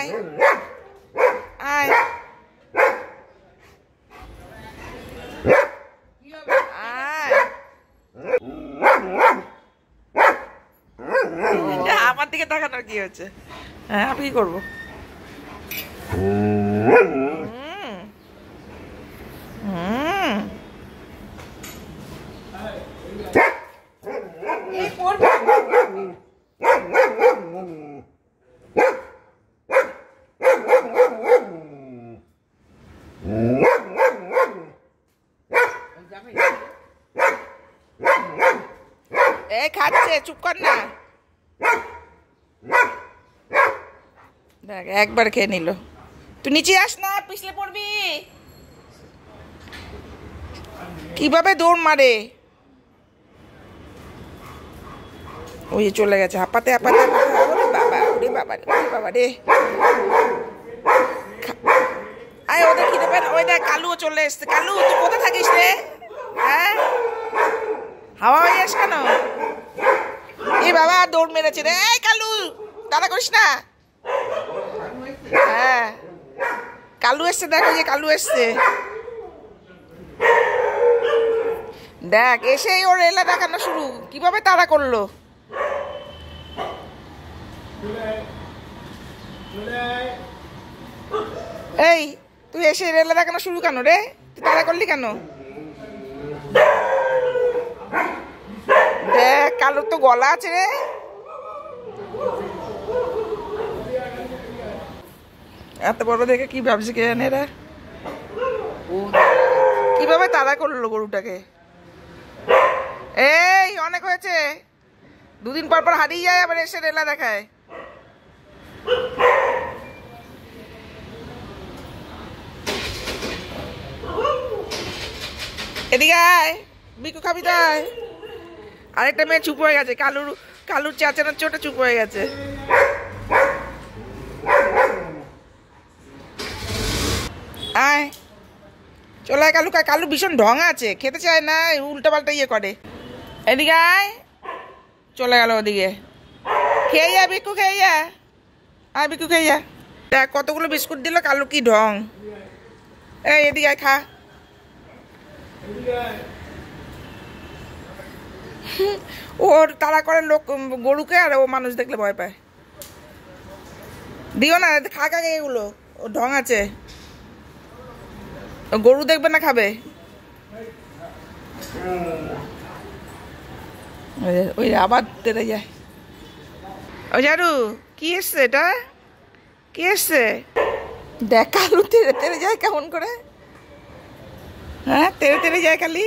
আয় আয় আমার দিকে তাকানোর কি হচ্ছে? হ্যাঁ আমি কি করবো? এ খাচ্ছে, চুপ কর না। দেখ একবার খেয়ে নিল। তুই নিচে আস না, পিছলে পড়বি। কিভাবে দৌড় মারে! ওই চলে গেছে হাঁপাতে হাঁপাতে। বাবা ওরে বাবা রে, বাবা রে। আয় ওদের খিদে পেন। ওই দেখ কালুও চলে এসছে। কালু তুই কোথায় থাকিস রে? হ্যাঁ হাওয়া হয়ে যাস কেন? এ বাবা দৌড় মেরেছে রে। এই কালু দাঁড়া করিস না। হ্যাঁ কালু এসছে, দেখো যে কালু এসছে। দেখ এসেই ওর রেলা দেখানো শুরু। কিভাবে তাড়া করলো! এই তুই এসে রেলা দেখানো শুরু কেন রে? তুই তাড়া করলি কেন? দেখ কালুর তো গলা আছে রে। এত বড় দেখে কি ভাবছি কে জানে এরা? কিভাবে তাড়া করলো গরুটাকে! এই অনেক হয়েছে। দুদিন পর পর হারিয়ে যায়, আবার এসে রেলা দেখায়। এদিকে আয়, বিকু খাবি তাই। আরেকটা মেয়ে চুপ হয়ে গেছে। কালুর চেঁচানোর চোটে চুপ হয়ে গেছে। আয় চলে আয় কালু। কালু ভীষণ ঢং আছে, খেতে চায় না, উল্টা পাল্টা ইয়ে করে। এদিকে আয়। চলে গেল ওদিকে। খেয়ে যা বিকু, খেয়ে যা। আয় বিকু খেয়ে যা। দেখ কতগুলো বিস্কুট দিল। কালু কি ঢং! এই এদিকে আয়, খা। ওর তাড়া করে লোক গরুকে, আর ও মানুষ দেখলে ভয় পায়। দিও না, খা খা এগুলো। ও ঢং আছে। গরু দেখবে না, খাবে। ওই আবার তেড়ে যায়। ও জারু কি এসছে এটা? কি এসছে? দেখ কালু তেড়ে তেড়ে যায় কেমন করে। হ্যাঁ তেড়ে তেড়ে যায় খালি।